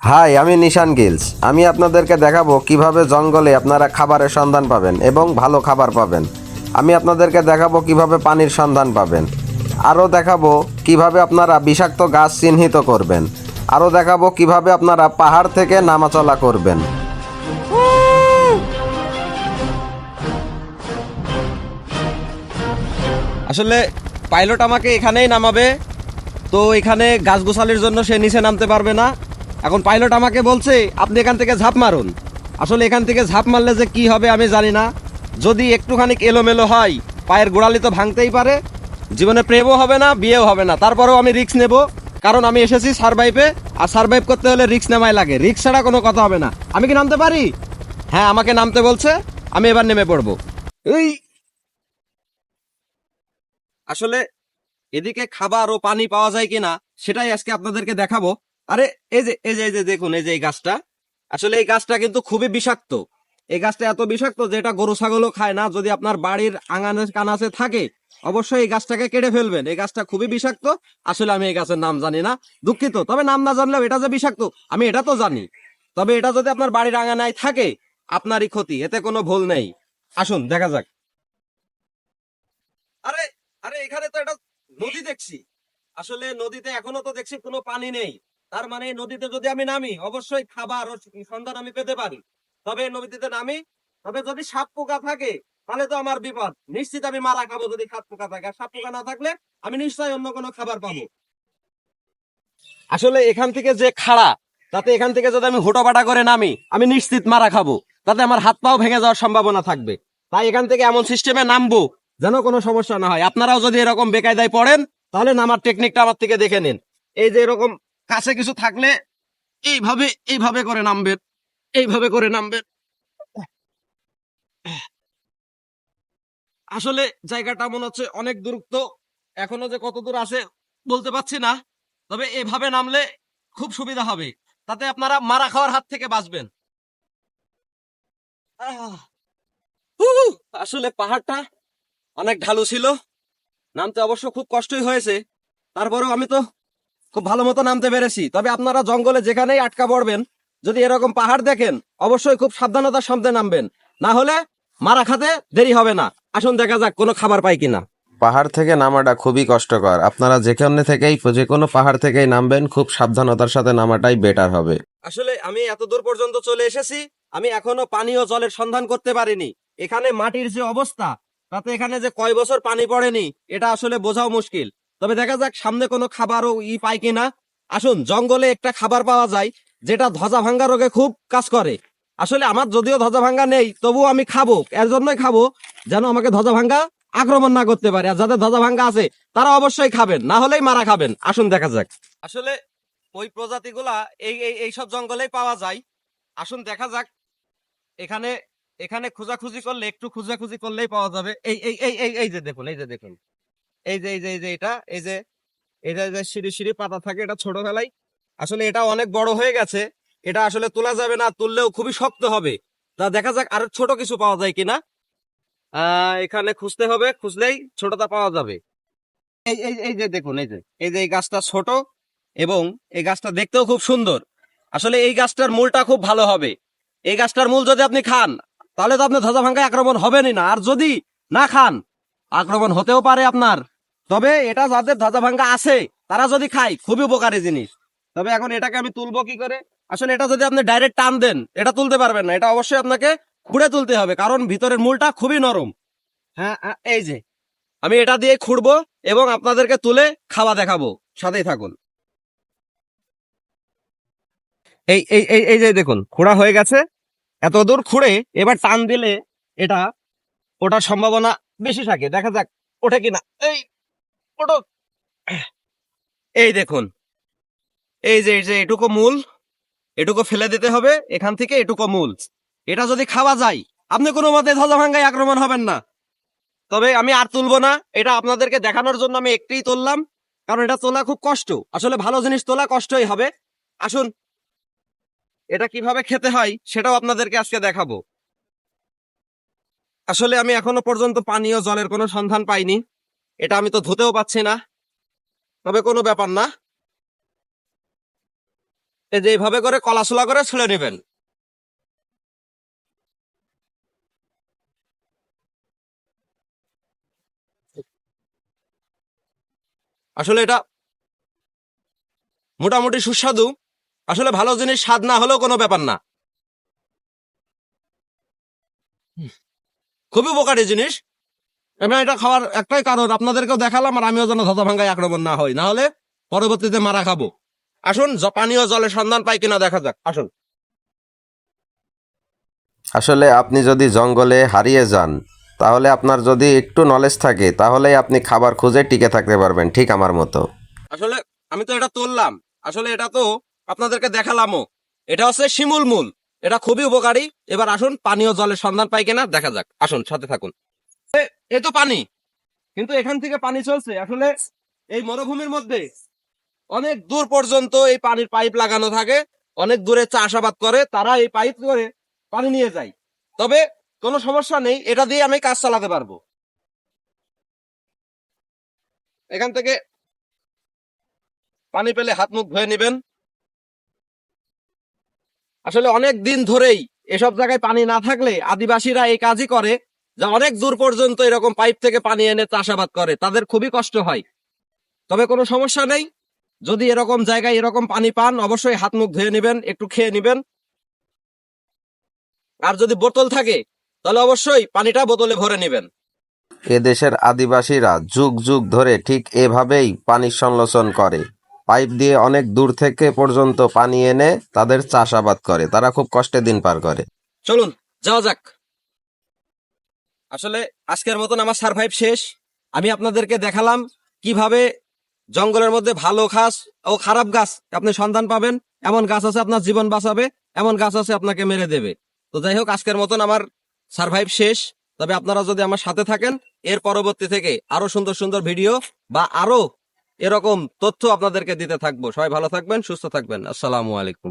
High, আমি নিশান Giles. আমি আপনাদেরকে দেখাবো কিভাবে জঙ্গলে আপনারা খাবারের সন্ধান পাবেন এবং ভালো খাবার পাবেন। আমি আপনাদেরকে দেখাবো কিভাবে পানির সন্ধান পাবেন। আরও দেখাবো কিভাবে আপনারা বিষাক্ত গাছ চিহ্নিত করবেন। আরও দেখাবো কিভাবে আপনারা পাহাড় থেকে নামাচলা করবেন। আসলে পাইলট আমাকে এখানেই নামাবে, তো এখানে গাছ গোছালির জন্য সে নিচে নামতে পারবে না। এখন পাইলট আমাকে বলছে আপনি এখান থেকে ঝাঁপ মারুন। আসলে এখান থেকে ঝাঁপ মারলে যে কি হবে আমি জানি না। যদি একটুখানি এলোমেলো হয়, পায়ের গোড়ালি তো ভাঙতেই পারে। জীবনে প্রেমও হবে না, বিয়েও হবে না, তারপরেও আমি রিস্ক নেব, কারণ আমি এসেছি সারভাইভে। আর সারভাইভ করতে হলে রিস্ক নেওয়াই লাগে, রিস্ক ছাড়া কোনো কথা হবে না। আমি কি নামতে পারি? হ্যাঁ, আমাকে নামতে বলছে, আমি এবার নেমে পড়বো। এই আসলে এদিকে খাবার ও পানি পাওয়া যায় কিনা সেটাই আজকে আপনাদেরকে দেখাবো। আরে এই যে দেখুন, এই যে এই গাছটা, আসলে এই গাছটা কিন্তু খুবই বিষাক্ত। এই গাছটা এত বিষাক্ত যে এটা গরু ছাগলও খায় না। যদি আপনার বাড়ির আঙানে কানাচে থাকে, অবশ্যই এই গাছটাকে কেটে ফেলবেন। এই গাছটা খুবই বিষাক্ত। আসলে আমি এই গাছের নাম জানি না, দুঃখিত। তবে নাম না জানলেও এটা যে বিষাক্ত আমি এটা তো জানি। তবে এটা যদি আপনার বাড়ির আঙানায় থাকে, আপনারই ক্ষতি, এতে কোনো ভুল নেই। আসুন দেখা যাক। আরে আরে এখানে তো এটা নদী দেখছি। আসলে নদীতে এখনো তো দেখছি কোনো পানি নেই। তার মানে নদীতে যদি আমি নামি, অবশ্যই খাবার ও সন্ধান আমি পেতে পারি। তবে নদীতে নামি, তবে যদি সাপ পোকা থাকে তাহলে তো আমার বিপদ, নিশ্চিত আমি মারা খাবো। যদি সাপ পোকা থাকে, আর সাপ পোকা না থাকলে আমি নিশ্চয়ই অন্য কোনো খাবার পাবো। আসলে এখান থেকে যে খাড়া, তাতে এখান থেকে যদি আমি হুটোপাটা করে নামি, আমি নিশ্চিত মারা খাবো। তাতে আমার হাত পাও ভেঙে যাওয়ার সম্ভাবনা থাকবে। তাই এখান থেকে এমন সিস্টেমে নামবো যেন কোনো সমস্যা না হয়। আপনারাও যদি এরকম বেকায়দায় পড়েন, তাহলে নামার টেকনিকটা আমার থেকে দেখে নিন। এই যে এরকম কাছে কিছু থাকলে এইভাবে এইভাবে করে নামবেন, এইভাবে করে নামবেন। আসলে জায়গাটা মনে হচ্ছে অনেক দূরত্ব, এখনো যে কত দূর আছে বলতে পারছি না। তবে এভাবে নামলে খুব সুবিধা হবে, তাতে আপনারা মারা খাওয়ার হাত থেকে বাঁচবেন। আহ, হুহু, আসলে পাহাড়টা অনেক ঢালু ছিল, নামতে অবশ্য খুব কষ্টই হয়েছে। তারপরেও আমি তো খুব ভালো মতো নামতে পেরেছি। তবে আপনারা জঙ্গলে যেখানেই আটকা পড়বেন, যদি এরকম পাহাড় দেখেন, অবশ্যই খুব সাবধানতার সাথে নামবেন, না হলে মারা খাতে দেরি হবে না। আসুন দেখা যাক কোনো খাবার পাই কিনা। পাহাড় থেকে নামাটা খুবই কষ্টকর। আপনারা যেখানে থেকেই যে কোনো পাহাড় থেকেই নামবেন, খুব সাবধানতার সাথে নামাটাই বেটার হবে। আসলে আমি এত দূর পর্যন্ত চলে এসেছি, আমি এখনো পানীয় জলের সন্ধান করতে পারিনি। এখানে মাটির যে অবস্থা, তাতে এখানে যে কয় বছর পানি পড়েনি এটা আসলে বোঝাও মুশকিল। তবে দেখা যাক সামনে কোনো খাবারও পাই কিনা। আসুন, জঙ্গলে একটা খাবার পাওয়া যায় যেটা ধ্বজা ভাঙ্গা রোগে খুব কাজ করে। আসলে আমার যদিও ধ্বজা ভাঙ্গা নেই, তবুও আমি খাবো, এর জন্যই খাবো যেন আমাকে ধ্বজা ভাঙ্গা আক্রমণ না করতে পারে। আর যাদের ধ্বজা ভাঙ্গা আছে তারা অবশ্যই খাবেন, না হলেই মারা খাবেন। আসুন দেখা যাক। আসলে ওই প্রজাতিগুলা এই সব জঙ্গলেই পাওয়া যায়। আসুন দেখা যাক। এখানে এখানে খোঁজাখুঁজি করলে, একটু খোঁজাখুঁজি করলেই পাওয়া যাবে। এই যে দেখুন, এই যে দেখুন, এই যে এটা, এটা যে সিঁড়ি সিঁড়ি পাতা থাকে, এটা ছোটবেলায়। আসলে এটা অনেক বড় হয়ে গেছে, এটা আসলে তোলা যাবে না, তুললেও খুবই শক্ত হবে। তা দেখা যাক আর ছোট কিছু পাওয়া যায় কিনা। এখানে খুঁজতে হবে, খুঁজলেই ছোটটা পাওয়া যাবে। এই যে দেখুন, এই যে এই গাছটা ছোট, এবং এই গাছটা দেখতেও খুব সুন্দর। আসলে এই গাছটার মূলটা খুব ভালো হবে। এই গাছটার মূল যদি আপনি খান, তাহলে তো আপনার ধ্বজা ভাঙ্গায় আক্রমণ হবেনই না। আর যদি না খান, আক্রমণ হতেও পারে আপনার। তবে এটা যাদের ধ্বজা ভাঙ্গা আছে, তারা যদি খায়, খুবই উপকারী জিনিস। তবে এখন এটাকে আমি তুলবো কি করে? আসলে এটা যদি আপনি ডাইরেক্ট টান দেন, এটা তুলতে পারবেন না। এটা অবশ্যই আপনাকে খুঁড়ে তুলতে হবে, কারণ ভিতরের মূলটা খুবই নরম। হ্যাঁ, এই যে আমি এটা দিয়ে খুঁড়বো এবং আপনাদেরকে তুলে খাওয়া দেখাবো, সাথেই থাকুন। এই যে দেখুন, খোঁড়া হয়ে গেছে। এত দূর খুঁড়ে এবার টান দিলে এটা ওঠার সম্ভাবনা বেশি থাকে। দেখা যাক ওঠে কিনা। এই ওঠো। এই দেখুন, এই যে এটুকু মূল, এটুকু ফেলে দিতে হবে এখান থেকে, এটুকু মূল। এটা যদি খাওয়া যায়, আপনি কোনো মতে ধ্বজা ভাঙ্গায় আক্রমণ হবেন না। তবে আমি আর তুলবো না, এটা আপনাদেরকে দেখানোর জন্য আমি একটাই তুললাম, কারণ এটা তোলা খুব কষ্ট। আসলে ভালো জিনিস তোলা কষ্টই হবে। আসুন, এটা কিভাবে খেতে হয় সেটাও আপনাদেরকে আজকে দেখাবো। আসলে আমি এখনো পর্যন্ত পানীয় জলের কোনো সন্ধান পাইনি। এটা আমি তো ধুতেও পাচ্ছি না, তবে কোনো ব্যাপার না। এই যে এইভাবে করে কলাসোলা করে ছুঁড়ে নেবেন। আসলে এটা মোটামুটি সুস্বাদু। আসলে ভালো জিনিস স্বাদ না হলেও কোনো ব্যাপার না, খুবই উপকারী জিনিস। এবং এটা খাওয়ার একটাই কারণ, আপনাদেরকেও দেখালাম আর আমিও যেন ধতা ভাঙ্গায় আক্রমণ না হই, না হলে পরবর্তীতে মারা খাবো। আসুন পানীয় জলের সন্ধান পাই কিনা দেখা যাক, আসুন। আসলে আপনি যদি জঙ্গলে হারিয়ে যান, তাহলে আপনার যদি একটু নলেজ থাকে তাহলেই আপনি খাবার খুঁজে টিকে থাকতে পারবেন, ঠিক আমার মতো। আসলে আমি তো এটা তুললাম, আসলে এটা তো আপনাদেরকে দেখালামও। এটা হচ্ছে শিমুল মূল, এটা খুবই উপকারী। এবার আসুন পানীয় জলের সন্ধান পাই কিনা দেখা যাক, আসুন সাথে থাকুন। এই তো পানি, কিন্তু এখান থেকে পানি চলছে। আসলে এই মরুভূমির মধ্যে অনেক দূর পর্যন্ত এই পানির পাইপ লাগানো থাকে। অনেক দূরে চাষাবাদ করে তারা এই পাইপ করে পানি নিয়ে যায়। তবে কোনো সমস্যা নেই, এটা দিয়ে আমি কাজ চালাতে পারবো। এখান থেকে পানি পেলে হাত মুখ ধুয়ে নেবেন। আসলে অনেক দিন ধরেই এসব জায়গায় পানি না থাকলে আদিবাসীরা এই কাজই করে, যে অনেক দূর পর্যন্ত এরকম পাইপ থেকে পানি এনে চাষাবাদ করে, তাদের খুবই কষ্ট হয়। তবে কোনো সমস্যা নেই, যদি এরকম জায়গায় এরকম পানি পান অবশ্যই হাত মুখ ধুয়ে নেবেন, একটু খেয়ে নেবেন। আর যদি বোতল থাকে তাহলে অবশ্যই পানিটা বোতলে ভরে নেবেন। এদেশের আদিবাসীরা যুগ যুগ ধরে ঠিক এভাবেই পানির সংরক্ষণ করে। পাইপ দিয়ে অনেক দূর থেকে পর্যন্ত পানি এনে তাদের চাষাবাদ করে, তারা খুব কষ্টে দিন পার করে। চলুন যাওয়া যাক। আসলে আজকের মতন আমার সারভাইভ শেষ। আমি আপনাদেরকে দেখালাম কিভাবে জঙ্গলের মধ্যে ভালো ঘাস ও খারাপ গাছ আপনি সন্ধান পাবেন। এমন গাছ আছে আপনার জীবন বাঁচাবে, এমন গাছ আছে আপনাকে মেরে দেবে। তো যাই হোক, আজকের মতন আমার সারভাইভ শেষ। তবে আপনারা যদি আমার সাথে থাকেন, এর পরবর্তী থেকে আরো সুন্দর সুন্দর ভিডিও বা আরো এরকম তথ্য আপনাদেরকে দিতে থাকবো। সবাই ভালো থাকবেন, সুস্থ থাকবেন। আসসালামু আলাইকুম।